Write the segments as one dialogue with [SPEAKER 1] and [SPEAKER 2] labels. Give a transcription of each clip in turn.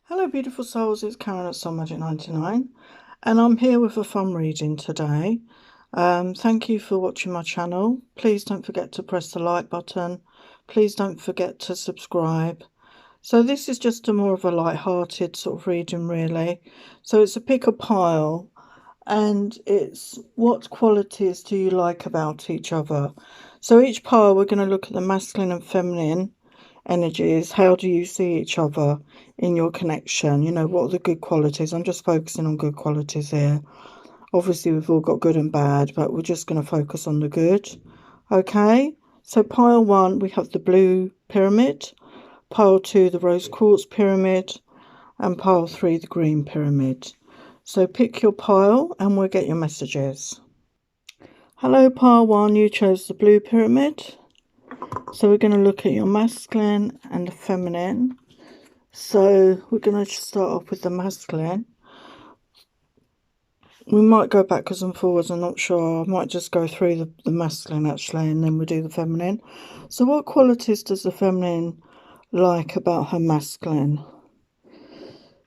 [SPEAKER 1] Hello beautiful souls, it's Karen at Soulmates99 and I'm here with a fun reading today. Thank you for watching my channel. Please don't forget to press the like button. Please don't forget to subscribe. So this is just a more of a light-hearted sort of reading really. So it's a pick a pile and it's what qualities do you like about each other. So each pile we're going to look at the masculine and feminine energies. How do you see each other in your connection? You know, what are the good qualities? I'm just focusing on good qualities here. Obviously we've all got good and bad, but we're just going to focus on the good. Okay, so pile 1 we have the blue pyramid, pile 2 the rose quartz pyramid, and pile 3 the green pyramid. So pick your pile and we'll get your messages. Hello pile 1, you chose the blue pyramid. So we're going to look at your masculine and the feminine. So we're going to start off with the masculine. We might go backwards and forwards, I'm not sure. I might just go through the masculine actually, and then we'll do the feminine. So what qualities does the feminine like about her masculine?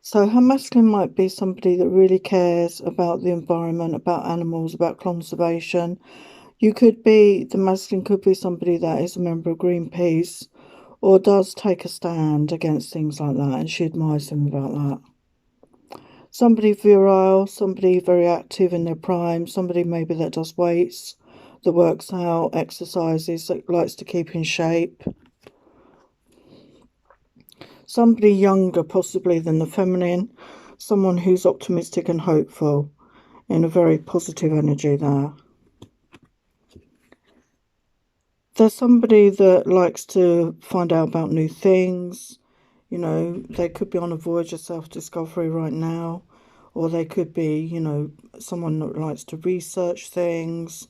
[SPEAKER 1] So her masculine might be somebody that really cares about the environment, about animals, about conservation. The masculine could be somebody that is a member of Greenpeace or does take a stand against things like that, and she admires him about that. Somebody virile, somebody very active in their prime, somebody maybe that does weights, that works out, exercises, that likes to keep in shape. Somebody younger possibly than the feminine, someone who's optimistic and hopeful, in a very positive energy there. There's somebody that likes to find out about new things. You know, they could be on a voyage of self-discovery right now, or they could be, you know, someone that likes to research things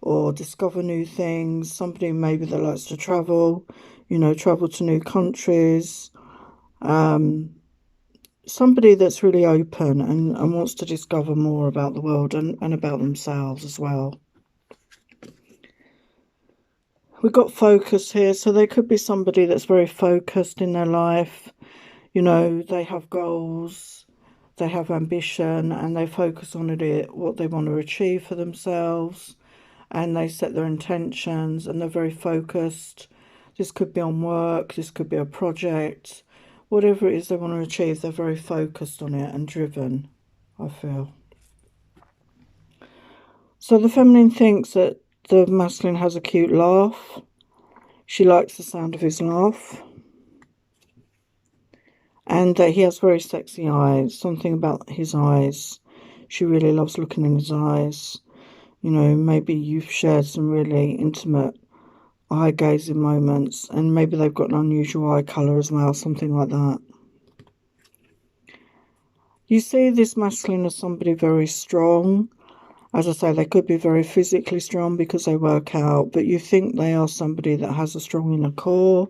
[SPEAKER 1] or discover new things. Somebody maybe that likes to travel, you know, travel to new countries. Somebody that's really open and wants to discover more about the world and about themselves as well. We've got focus here, so they could be somebody that's very focused in their life. You know, they have goals, they have ambition, and they focus on it, what they want to achieve for themselves, and they set their intentions, and they're very focused. This could be on work, this could be a project, whatever it is they want to achieve, they're very focused on it and driven, I feel. So the feminine thinks that the masculine has a cute laugh. She likes the sound of his laugh. And that he has very sexy eyes. Something about his eyes. She really loves looking in his eyes. You know, maybe you've shared some really intimate eye gazing moments, and maybe they've got an unusual eye colour as well, something like that. You see this masculine as somebody very strong. As I say, they could be very physically strong because they work out, but you think they are somebody that has a strong inner core.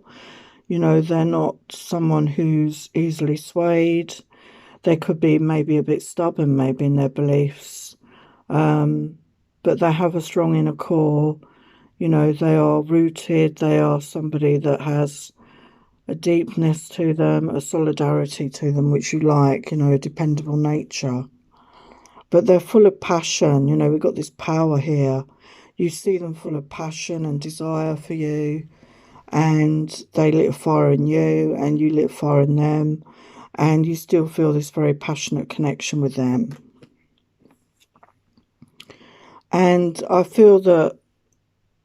[SPEAKER 1] You know, they're not someone who's easily swayed. They could be maybe a bit stubborn, maybe in their beliefs, but they have a strong inner core. You know, they are rooted. They are somebody that has a deepness to them, a solidarity to them, which you like, you know, a dependable nature. But they're full of passion. You know, we've got this power here. You see them full of passion and desire for you, and they lit a fire in you and you lit a fire in them, and you still feel this very passionate connection with them. And I feel that,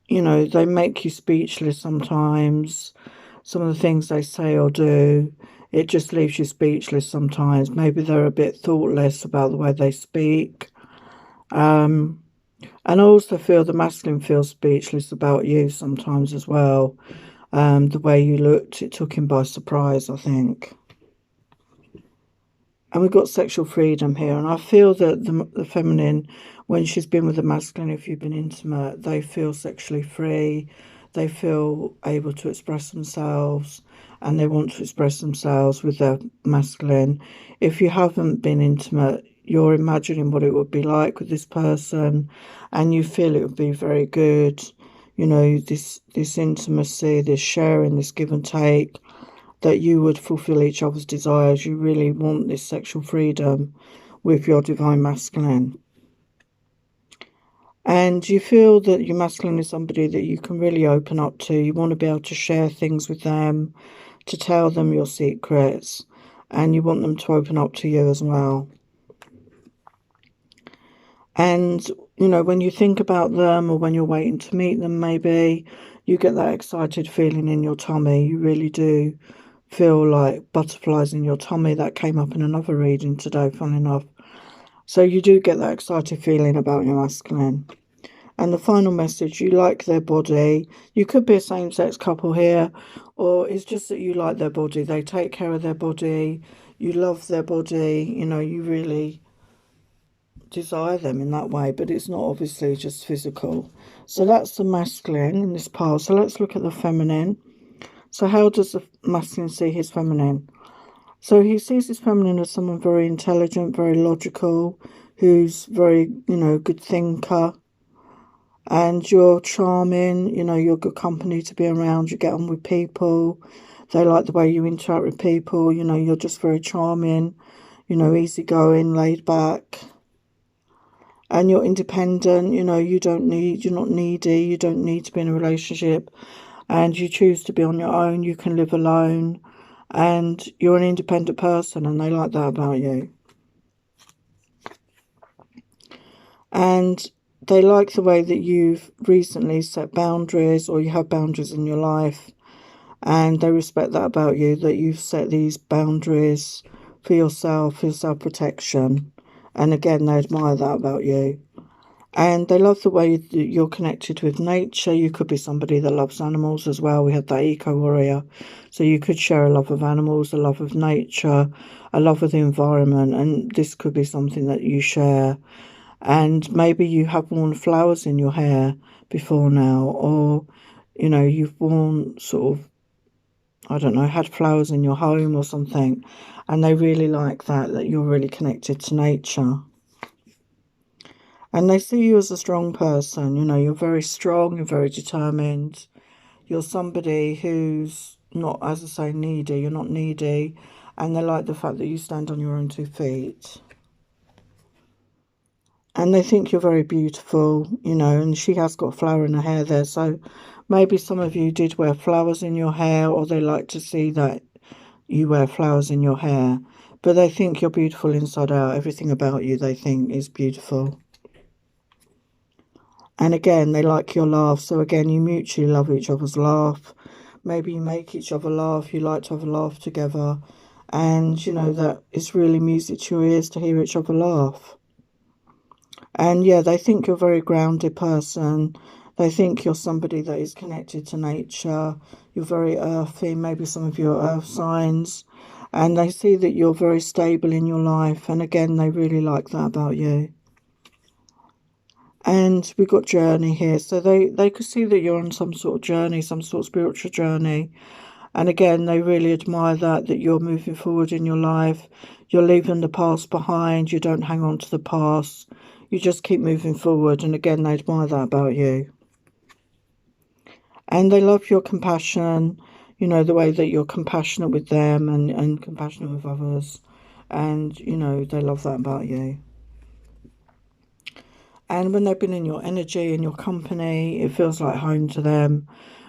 [SPEAKER 1] you know, they make you speechless sometimes. Some of the things they say or do, it just leaves you speechless sometimes. Maybe they're a bit thoughtless about the way they speak. And I also feel the masculine feels speechless about you sometimes as well. The way you looked, it took him by surprise, I think. And we've got sexual freedom here. And I feel that the feminine, when she's been with the masculine, if you've been intimate, they feel sexually free. They feel able to express themselves, and they want to express themselves with their masculine. If you haven't been intimate, you're imagining what it would be like with this person, and you feel it would be very good. You know, this intimacy, this sharing, this give and take. that you would fulfill each other's desires. You really want this sexual freedom with your divine masculine. And you feel that your masculine is somebody that you can really open up to. You want to be able to share things with them, to tell them your secrets, and you want them to open up to you as well. And, you know, when you think about them or when you're waiting to meet them, maybe you get that excited feeling in your tummy. You really do feel like butterflies in your tummy. That came up in another reading today, funny enough. So you do get that excited feeling about your masculine. And the final message, you like their body. You could be a same-sex couple here, or it's just that you like their body. They take care of their body. You love their body. You know, you really desire them in that way, but it's not obviously just physical. So that's the masculine in this pile. So let's look at the feminine. So how does the masculine see his feminine? So he sees his feminine as someone very intelligent, very logical, who's very, you know, good thinker. And you're charming, you know, you're good company to be around. You get on with people. They like the way you interact with people. You know, you're just very charming, you know, easygoing, laid back. And you're independent, you know, you're not needy, you don't need to be in a relationship, and you choose to be on your own, you can live alone, and you're an independent person, and they like that about you. And they like the way that you've recently set boundaries, or you have boundaries in your life, and they respect that about you, that you've set these boundaries for yourself, for self-protection. And again, they admire that about you. And they love the way that you're connected with nature. You could be somebody that loves animals as well. We had that eco-warrior. So you could share a love of animals, a love of nature, a love of the environment. And this could be something that you share. And maybe you have worn flowers in your hair before now. Or, you know, you've worn sort of, I don't know, had flowers in your home or something. And they really like that you're really connected to nature. And they see you as a strong person, you know, you're very strong, you're very determined. You're somebody who's not, as I say, needy, you're not needy. And they like the fact that you stand on your own 2 feet. And they think you're very beautiful, you know, and she has got a flower in her hair there. So maybe some of you did wear flowers in your hair, or they like to see that you wear flowers in your hair. But they think you're beautiful inside out. Everything about you they think is beautiful. And again, they like your laugh. So again, you mutually love each other's laugh. Maybe you make each other laugh. You like to have a laugh together. And, you know, that it's really music to your ears to hear each other laugh. And, yeah, they think you're a very grounded person. They think you're somebody that is connected to nature. You're very earthy. Maybe some of you are earth signs. And they see that you're very stable in your life. And, again, they really like that about you. And we've got journey here. So they could see that you're on some sort of journey, some sort of spiritual journey. And again, they really admire that you're moving forward in your life. You're leaving the past behind. You don't hang on to the past. You just keep moving forward. And again, they admire that about you. And they love your compassion, you know, the way that you're compassionate with them and compassionate with others. And, you know, they love that about you. And when they've been in your energy, in your company, it feels like home to them.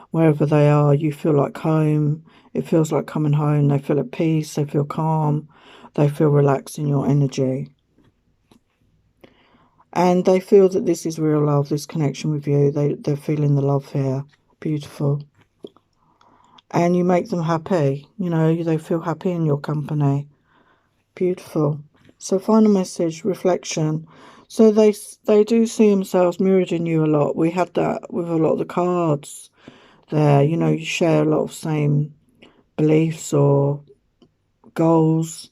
[SPEAKER 1] Wherever they are, you feel like home. It feels like coming home. They feel at peace. They feel calm. They feel relaxed in your energy. And they feel that this is real love, this connection with you. They're feeling the love here. Beautiful. And you make them happy. You know, they feel happy in your company. Beautiful. So final message, reflection. So they do see themselves mirrored in you a lot. We had that with a lot of the cards there. You know, you share a lot of same beliefs or goals,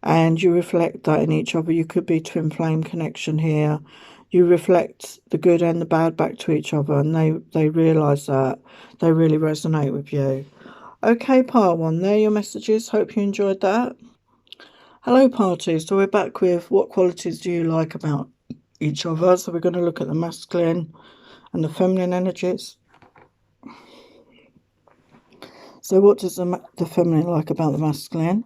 [SPEAKER 1] and you reflect that in each other. You could be twin flame connection here. You reflect the good and the bad back to each other, and they realise that. They really resonate with you. Okay, part 1, there are your messages. Hope you enjoyed that. Hello, part 2. So we're back with what qualities do you like about each other. So we're going to look at the masculine and the feminine energies. So what does the feminine like about the masculine?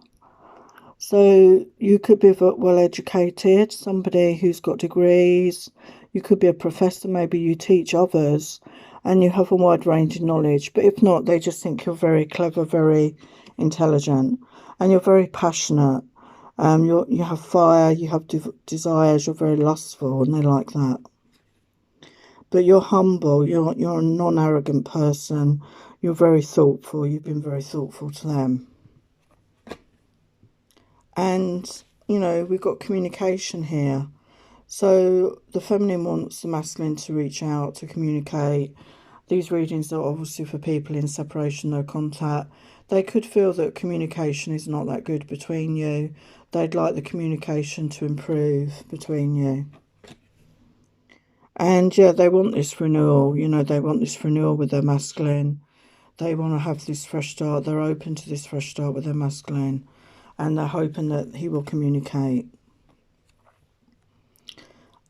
[SPEAKER 1] So you could be well educated, somebody who's got degrees. You could be a professor, maybe you teach others and you have a wide range of knowledge. But if not, they just think you're very clever, very intelligent, and you're very passionate. You have fire, you have desires, you're very lustful, and they like that. But you're humble, you're a non-arrogant person. You're very thoughtful. You've been very thoughtful to them. And, you know, we've got communication here. So the feminine wants the masculine to reach out, to communicate. These readings are obviously for people in separation, no contact. They could feel that communication is not that good between you. They'd like the communication to improve between you. And yeah, they want this renewal, you know, they want this renewal with their masculine. They want to have this fresh start. They're open to this fresh start with their masculine. And they're hoping that he will communicate.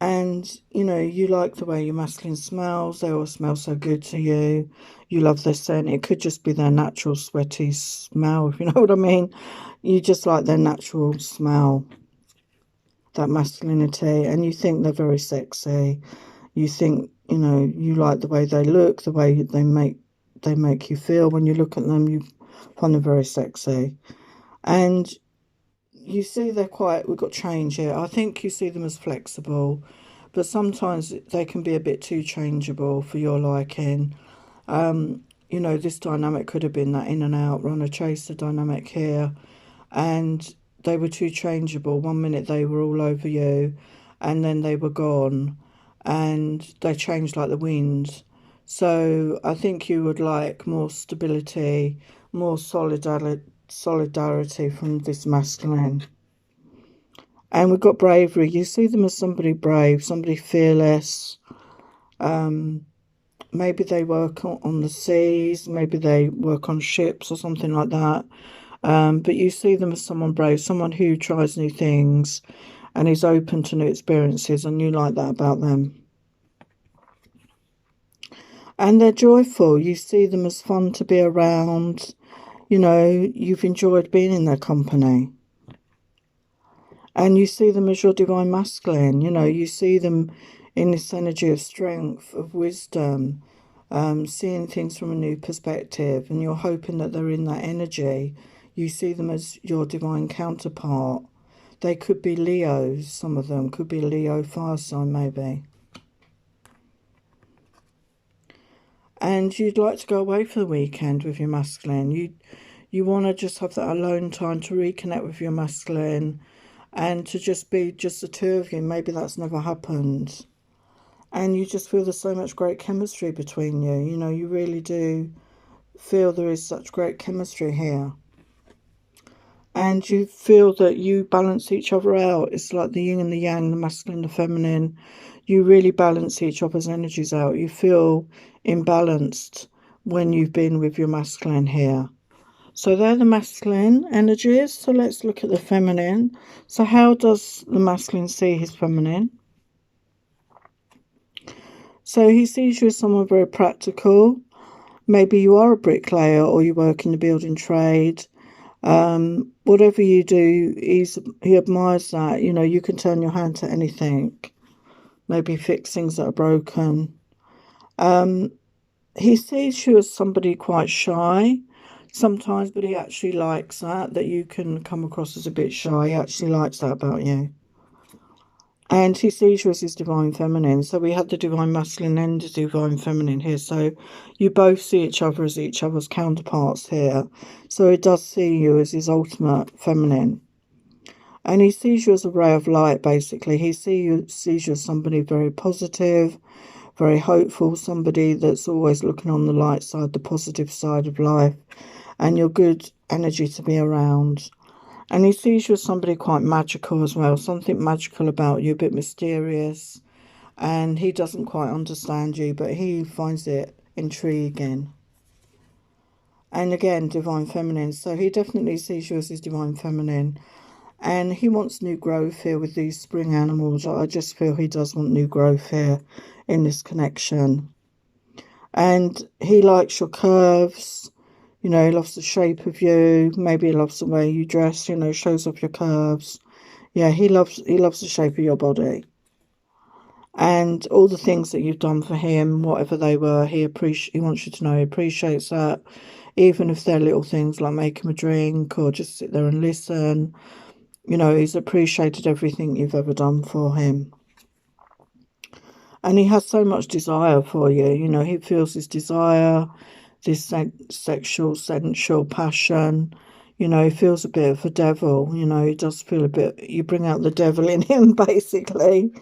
[SPEAKER 1] And, you know, you like the way your masculine smells. They all smell so good to you. You love their scent. It could just be their natural sweaty smell, if you know what I mean. You just like their natural smell, that masculinity. And you think they're very sexy. You think, you know, you like the way they look, the way they make you feel. When you look at them, you find them very sexy. And you see we've got change here. I think you see them as flexible, but sometimes they can be a bit too changeable for your liking. You know, this dynamic could have been that in and out, runner chaser dynamic here, and they were too changeable. One minute they were all over you, and then they were gone, and they changed like the wind. So I think you would like more stability, more solidarity from this masculine. And we've got bravery. You see them as somebody brave, somebody fearless. Maybe they work on the seas, maybe they work on ships or something like that. But you see them as someone brave, someone who tries new things and is open to new experiences, and you like that about them. And they're joyful. You see them as fun to be around. You know, you've enjoyed being in their company. And you see them as your divine masculine. You know, you see them in this energy of strength, of wisdom, seeing things from a new perspective, and you're hoping that they're in that energy. You see them as your divine counterpart. They could be Leos, some of them could be Leo fire sign maybe. And you'd like to go away for the weekend with your masculine. You want to just have that alone time to reconnect with your masculine and to just be just the two of you. Maybe that's never happened. And you just feel there's so much great chemistry between you. You know, you really do feel there is such great chemistry here. And you feel that you balance each other out. It's like the yin and the yang, the masculine, the feminine. You really balance each other's energies out. You feel imbalanced when you've been with your masculine here. So they're the masculine energies. So let's look at the feminine. So how does the masculine see his feminine? So he sees you as someone very practical. Maybe you are a bricklayer or you work in the building trade. Whatever you do, he admires that. You know, you can turn your hand to anything. Maybe fix things that are broken. He sees you as somebody quite shy sometimes, but he actually likes that you can come across as a bit shy. He actually likes that about you. And he sees you as his divine feminine. So we had the divine masculine and the divine feminine here. So you both see each other as each other's counterparts here. So he does see you as his ultimate feminine. And he sees you as a ray of light, basically. He sees you as somebody very positive, very hopeful, somebody that's always looking on the light side, the positive side of life. And you're good energy to be around. And he sees you as somebody quite magical as well, something magical about you, a bit mysterious. And he doesn't quite understand you, but he finds it intriguing. And again, divine feminine. So he definitely sees you as his divine feminine. And he wants new growth here with these spring animals. I just feel he does want new growth here in this connection. And he likes your curves. You know, he loves the shape of you. Maybe he loves the way you dress, you know, shows off your curves. Yeah, he loves the shape of your body. And all the things that you've done for him, whatever they were, he wants you to know he appreciates that. Even if they're little things like make him a drink or just sit there and listen. You know, he's appreciated everything you've ever done for him. And he has so much desire for you. You know, he feels this desire, this sexual, sensual passion. You know, he feels a bit of a devil. You know, he does feel a bit, you bring out the devil in him, basically.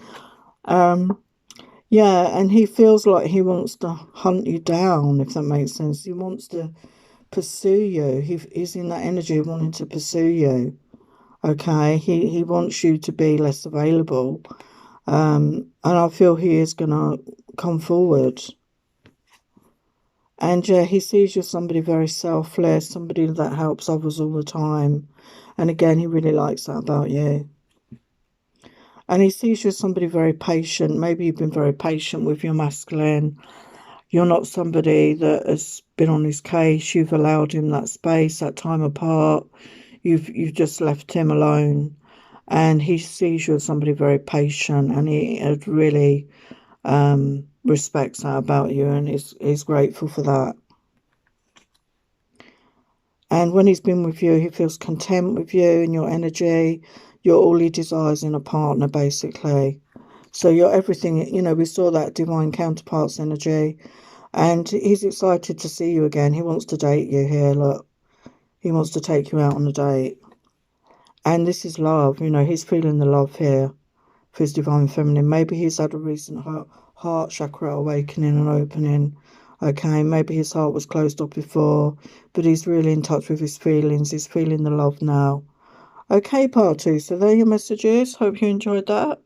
[SPEAKER 1] Yeah, and he feels like he wants to hunt you down, if that makes sense. He wants to pursue you. He's in that energy of wanting to pursue you. Okay, he wants you to be less available. And I feel he is going to come forward. And yeah, he sees you as somebody very selfless, somebody that helps others all the time. And again, he really likes that about you. And he sees you as somebody very patient. Maybe you've been very patient with your masculine. You're not somebody that has been on his case. You've allowed him that space, that time apart. You've just left him alone. And he sees you as somebody very patient, and he really respects that about you, and is grateful for that. And when he's been with you, he feels content with you and your energy. You're all he desires in a partner, basically. So you're everything, you know, we saw that divine counterparts energy. And he's excited to see you again. He wants to date you here, look. He wants to take you out on a date. And this is love, you know, he's feeling the love here for his divine feminine. Maybe he's had a recent heart chakra awakening and opening. Okay, maybe his heart was closed off before, but he's really in touch with his feelings. He's feeling the love now. Okay, part 2. So there are your messages. Hope you enjoyed that.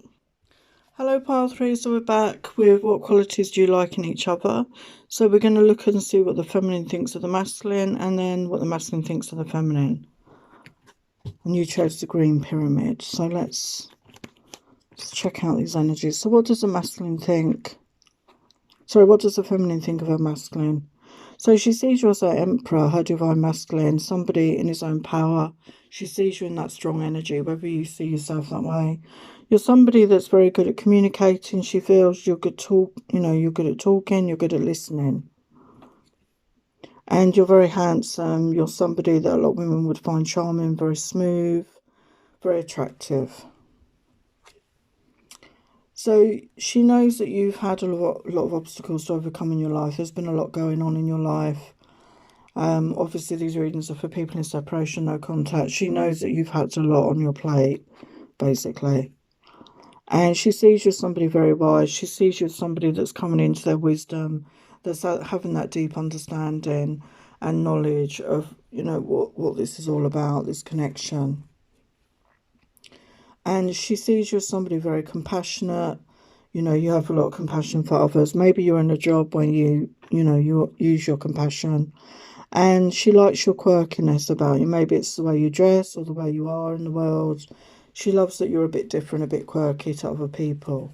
[SPEAKER 1] Hello, part 3. So we're back with what qualities do you like in each other. So we're going to look and see what the feminine thinks of the masculine, and then what the masculine thinks of the feminine. And you chose the green pyramid. So let's check out these energies. So what does the masculine think? Sorry, what does the feminine think of her masculine? So she sees you as her emperor, her divine masculine, somebody in his own power. She sees you in that strong energy, whether you see yourself that way. You're somebody that's very good at communicating. She feels you're good you're good at talking, you're good at listening. And you're very handsome. You're somebody that a lot of women would find charming, very smooth, very attractive. So she knows that you've had a lot of obstacles to overcome in your life. There's been a lot going on in your life. Obviously, these readings are for people in separation, no contact. She knows that you've had a lot on your plate, basically. And she sees you as somebody very wise. She sees you as somebody that's coming into their wisdom, that's having that deep understanding and knowledge of, you know, what this is all about, this connection. And she sees you as somebody very compassionate. You know, you have a lot of compassion for others. Maybe you're in a job when you use your compassion. And she likes your quirkiness about you. Maybe it's the way you dress or the way you are in the world. She loves that you're a bit different, a bit quirky to other people.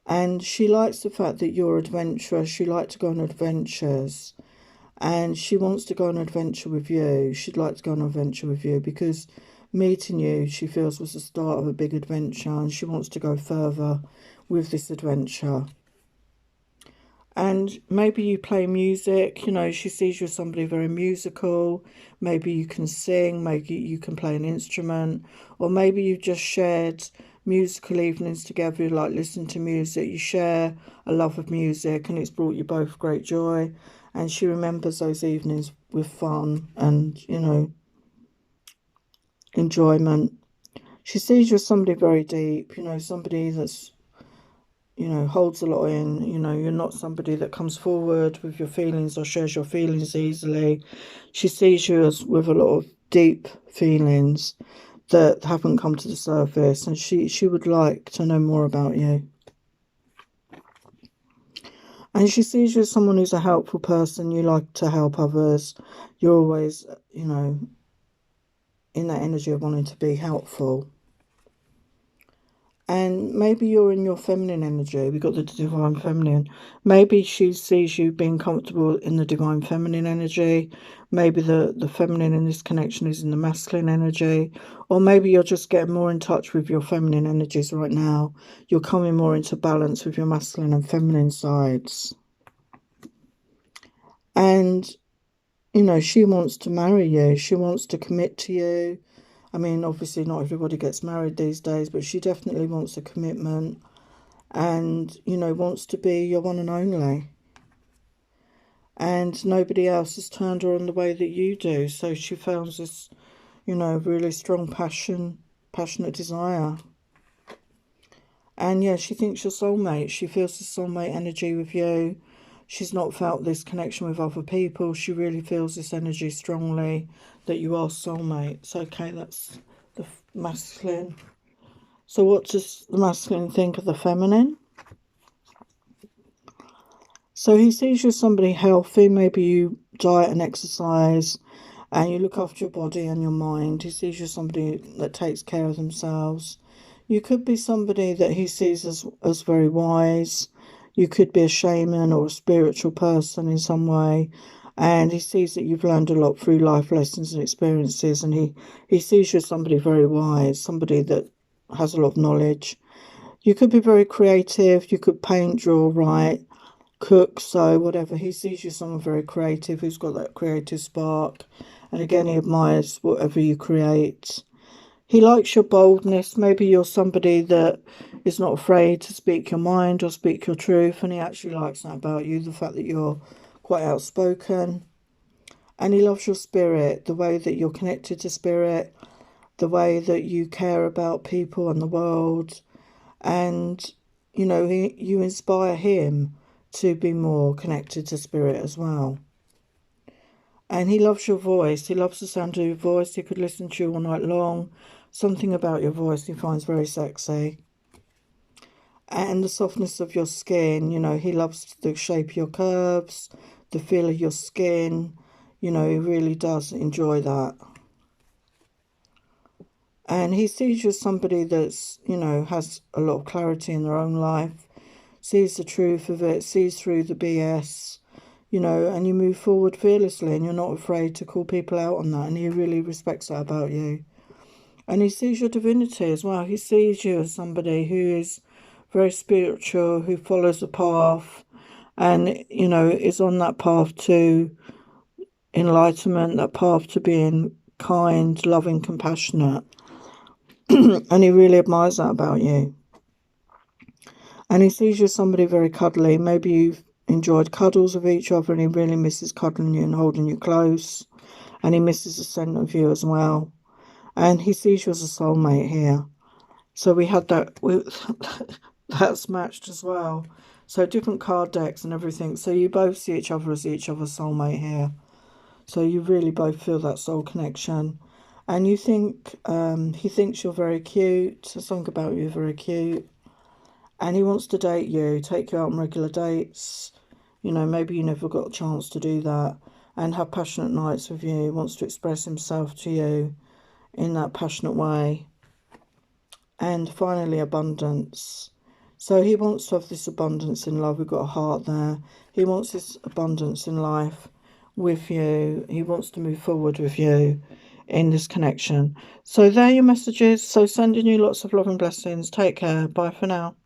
[SPEAKER 1] And she likes the fact that you're adventurous. You like to go on adventures. And she wants to go on an adventure with you. She'd like to go on an adventure with you because meeting you, she feels, was the start of a big adventure, and she wants to go further with this adventure. And maybe you play music, you know, she sees you as somebody very musical. Maybe you can sing, maybe you can play an instrument, or maybe you've just shared musical evenings together, like listen to music. You share a love of music and it's brought you both great joy. And she remembers those evenings with fun and, you know, enjoyment. She sees you as somebody very deep, you know, somebody that's, you know, holds a lot in. You know, you're not somebody that comes forward with your feelings or shares your feelings easily. She sees you as with a lot of deep feelings that haven't come to the surface, and she would like to know more about you. And she sees you as someone who's a helpful person. You like to help others. You're always, you know, in that energy of wanting to be helpful. And maybe you're in your feminine energy. We got the divine feminine. Maybe she sees you being comfortable in the divine feminine energy. Maybe the feminine in this connection is in the masculine energy. Or maybe you're just getting more in touch with your feminine energies right now. You're coming more into balance with your masculine and feminine sides. And, you know, she wants to marry you. She wants to commit to you. I mean, obviously not everybody gets married these days, but she definitely wants a commitment and, you know, wants to be your one and only. And nobody else has turned her on the way that you do. So she feels this, you know, really strong passionate desire. And yeah, she thinks you're soulmate. She feels the soulmate energy with you. She's not felt this connection with other people. She really feels this energy strongly that you are soulmates. Okay, that's the masculine. So what does the masculine think of the feminine? So he sees you as somebody healthy. Maybe you diet and exercise and you look after your body and your mind. He sees you as somebody that takes care of themselves. You could be somebody that he sees as very wise. You could be a shaman or a spiritual person in some way. And he sees that you've learned a lot through life lessons and experiences. And he sees you as somebody very wise, somebody that has a lot of knowledge. You could be very creative. You could paint, draw, write, cook, sew, whatever. He sees you as someone very creative who's got that creative spark. And again, he admires whatever you create. He likes your boldness. Maybe you're somebody that is not afraid to speak your mind or speak your truth, and he actually likes that about you, the fact that you're quite outspoken. And he loves your spirit, the way that you're connected to spirit, the way that you care about people and the world. And, you know, you inspire him to be more connected to spirit as well. And he loves your voice. He loves the sound of your voice. He could listen to you all night long. Something about your voice he finds very sexy. And the softness of your skin, you know, he loves the shape of your curves, the feel of your skin. You know, he really does enjoy that. And he sees you as somebody that's, you know, has a lot of clarity in their own life, sees the truth of it, sees through the BS, you know, and you move forward fearlessly and you're not afraid to call people out on that. And he really respects that about you. And he sees your divinity as well. He sees you as somebody who is very spiritual, who follows the path and, you know, is on that path to enlightenment, that path to being kind, loving, compassionate. And he really admires that about you. And he sees you as somebody very cuddly. Maybe you've enjoyed cuddles with each other and he really misses cuddling you and holding you close. And he misses the scent of you as well. And he sees you as a soulmate here. So we had that, that's matched as well. So different card decks and everything. So you both see each other as each other's soulmate here. So you really both feel that soul connection. And you think, he thinks you're very cute. Something about you very cute. And he wants to date you, take you out on regular dates. You know, maybe you never got a chance to do that. And have passionate nights with you. He wants to express himself to you in that passionate way. And finally, abundance. So he wants to have this abundance in love. We've got a heart there. He wants this abundance in life with you. He wants to move forward with you in this connection. So there are your messages. So sending you lots of love and blessings. Take care. Bye for now.